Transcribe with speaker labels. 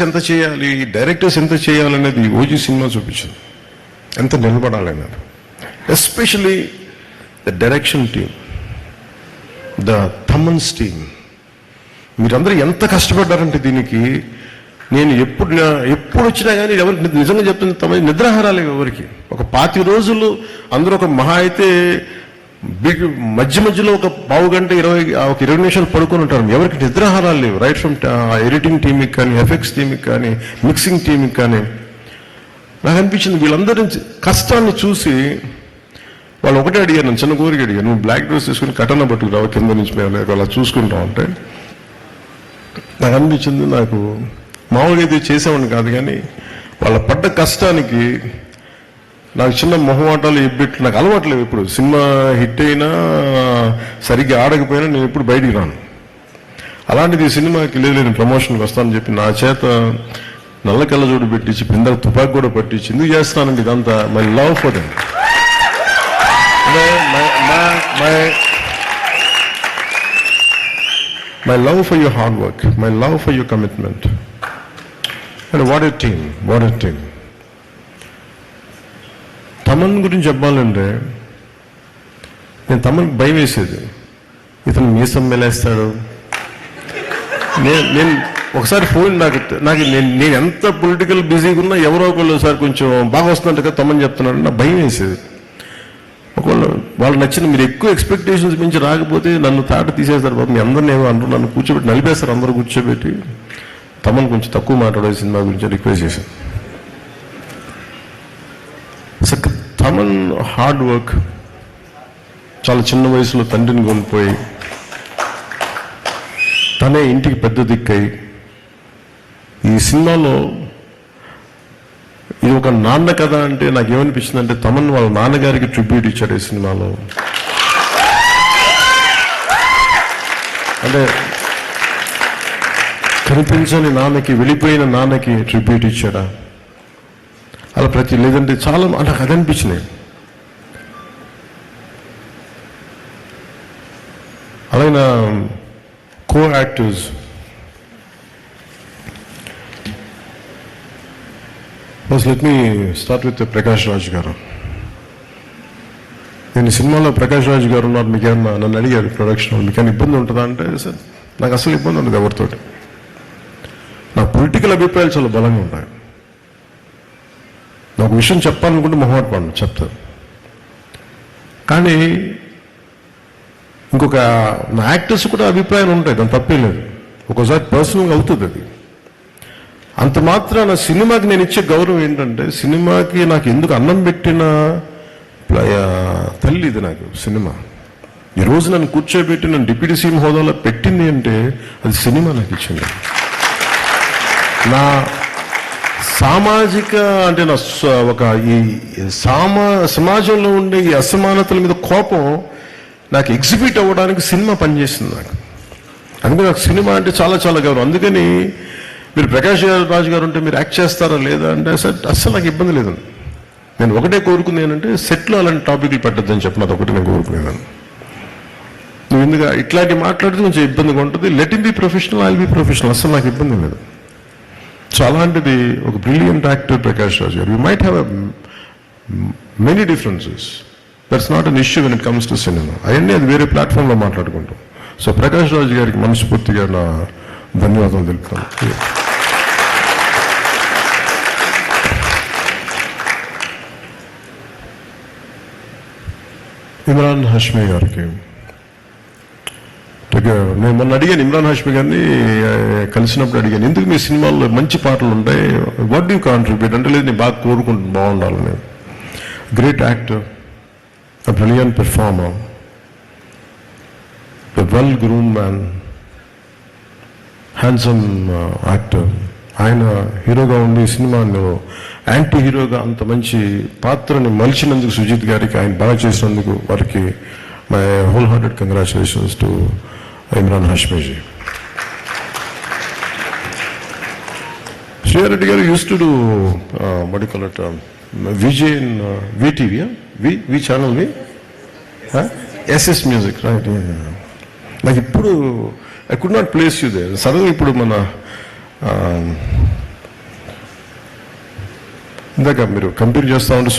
Speaker 1: ఎంత చేయాలి, డైరెక్టర్స్ ఎంత చేయాలనేది ఓజీ సినిమా చూపించింది. ఎంత నిలబడాలన్నారు. Especially the direction team, the Thaman's team. మీరందరూ ఎంత కష్టపడ్డారంటే దీనికి. నేను ఎప్పుడు వచ్చినా కానీ ఎవరికి నిజంగా చెప్తుంది, తమ నిద్రాహారాలు ఎవరికి. ఒక 25 రోజులు అందరూ ఒక మహా అయితే మధ్యలో ఒక పావు గంట 20 నిమిషాలు పడుకొని ఉంటారు. ఎవరికి నిద్రాహారాలు లేవు. రైట్ ఫ్రమ్ ఎడిటింగ్ టీమ్కి కానీ, ఎఫెక్ట్స్ టీమ్కి కానీ, మిక్సింగ్ టీమ్కి కానీ. నాకు అనిపించింది వీళ్ళందరి కష్టాన్ని చూసి వాళ్ళు ఒకటే అడిగారు, నన్ను చిన్న కోరిక అడిగారు, నువ్వు బ్లాక్ డ్రెస్ తీసుకుని కటన పట్టుకురావు కింద నుంచి మేము అలా చూసుకుంటాం అంటే. నాకు అనిపించింది, నాకు మామూలుగా అయితే చేసేవాడిని కాదు కానీ వాళ్ళ పడ్డ కష్టానికి నాకు చిన్న మొహమాటాలు ఎబ్బెట్లు నాకు అలవాట్లేవు. ఇప్పుడు సినిమా హిట్ అయినా సరిగ్గా ఆడకపోయినా నేను ఎప్పుడు బయటికి రాను. అలాంటిది ఈ సినిమాకి లేదు ప్రమోషన్కి వస్తానని చెప్పి నా చేత నల్ల కళ్ళజోడు పెట్టించి పిందర తుపాకి కూడా పట్టించి ఎందుకు చేస్తానండి ఇదంతా. My love for them, my love for your hard work, my love for your commitment. And what a team, what a team. Thaman గురించి చెప్పాలంటే నేను తమన్కి భయం వేసేది, ఇతను మీసం మెలేస్తాడు. నేను ఒకసారి ఫోన్ నాకు నేను ఎంత పొలిటికల్ బిజీగా ఉన్నా ఎవరో ఒకళ్ళు ఒకసారి కొంచెం బాగా వస్తున్నట్టు కదా తమన్ చెప్తున్నాడు, నాకు భయం వేసేది. ఒకవేళ వాళ్ళు నచ్చిన మీరు ఎక్కువ ఎక్స్పెక్టేషన్స్ మించి రాకపోతే నన్ను తాట తీసేస్తారు బాబు. మీ అందరిని ఏమో అంటారు, నన్ను కూర్చోబెట్టి నలిపేస్తారు. అందరూ కూర్చోబెట్టి తమన్ కొంచెం తక్కువ మాట్లాడే సినిమా గురించి రిక్వెస్ట్ చేశాను. తమన్ హార్డ్ వర్క్, చాలా చిన్న వయసులో తండ్రిని కోల్పోయి తనే ఇంటికి పెద్ద దిక్కై ఈ సినిమాలో ఇది ఒక నాన్న కథ అంటే నాకేమనిపించింది అంటే తమన్ వాళ్ళ నాన్నగారికి ట్రిబ్యూట్ ఇచ్చాడు ఈ సినిమాలో. అంటే కనిపించని నాన్నకి, వెళ్ళిపోయిన నాన్నకి ట్రిబ్యూట్ ఇచ్చాడా అలా ప్రతి లేదంటే చాలా నాకు అది అనిపించినాయి. అలాగే co actors let me start with Prakash Raj గారు. నేను సినిమాలో ప్రకాష్ రాజ్ గారు ఉన్నారు, మీకేమన్నా నన్ను అడిగారు ప్రొడక్షన్ మీకేమైనా ఇబ్బంది ఉంటుందా అంటే సార్ నాకు అసలు ఇబ్బంది ఉండదు ఎవరితోటి. నా పొలిటికల్ అభిప్రాయాలు చాలా బలంగా ఉంటాయి. నాకు విషయం చెప్పాలనుకుంటే మొహమాట పడను, చెప్తాను. కానీ ఇంకొక నా యాక్టర్స్ కూడా అభిప్రాయాలు ఉంటాయి, దాని తప్పే లేదు. ఒక్కోసారి పర్సనల్గా అవుతుంది అది. అంత మాత్రాన సినిమాకి నేను ఇచ్చే గౌరవం ఏంటంటే, సినిమాకి నాకు ఎందుకు అన్నం పెట్టిన తల్లి ఇది నాకు సినిమా. ఈరోజు నన్ను కూర్చోబెట్టి నన్ను డిప్యూటీ సీఎం హోదాలో పెట్టింది అంటే అది సినిమా నాకు ఇచ్చింది. నా సామాజిక అంటే నా ఒక ఈ సమాజంలో ఉండే ఈ అసమానతల మీద కోపం నాకు ఎగ్జిబిట్ అవ్వడానికి సినిమా పనిచేస్తుంది నాకు. అందుకే నాకు సినిమా అంటే చాలా చాలా గౌరవం. అందుకని మీరు ప్రకాష్ రాజ్ గారు ఉంటే మీరు యాక్ట్ చేస్తారా లేదా అంటే అస్సలు నాకు ఇబ్బంది లేదు. నేను ఒకటే కోరుకుంది ఏంటంటే సెట్లో అలాంటి టాపిక్లు పెట్టద్దని చెప్పిన అది ఒకటి నేను కోరుకునేదాన్ని. నువ్వు ఎందుకు ఇట్లాంటి మాట్లాడితే కొంచెం ఇబ్బందిగా ఉంటుంది. Let in be professional, I will be professional. అస్సలు నాకు ఇబ్బంది లేదు. సో అలాంటిది ఒక బ్రిలియంట్ యాక్టర్ ప్రకాష్ రాజ్ గారు. You might have many differences, that's not an issue when it comes to cinema. అవన్నీ అది వేరే ప్లాట్ఫామ్లో మాట్లాడుకుంటాం. సో ప్రకాష్ రాజ్ గారికి మనస్ఫూర్తిగా నా ధన్యవాదాలు తెలుపుతాను. ఇమ్రాన్ హాష్మి గారికి నేను మొన్న అడిగాను, ఇమ్రాన్ హాష్మి గారిని కలిసినప్పుడు అడిగాను, ఎందుకు మీ సినిమాల్లో మంచి పాటలు ఉంటాయి, వాట్ డూ కాంట్రిబ్యూట్ అంటే, లేదు నేను బాగా కోరుకుంటున్నాను బాగుండాలని. Great actor, a brilliant performer, a well-groomed man, handsome actor. ఆయన హీరోగా ఉండి సినిమాలో యాంటీ హీరోగా అంత మంచి పాత్రని మలిచినందుకు సుజిత్ గారికి, ఆయన బాగా చేసినందుకు వారికి my whole hearted congratulations to Imran Hashmiji. Shriya Reddy గారు used to do what do you call it, Vijay in VTV, V channel, SS music, right. నాకు ఇప్పుడు I could not place you there. సడన్గా ఇప్పుడు మన ఇందాక మీరు కంపేర్ చేస్తా ఉంటే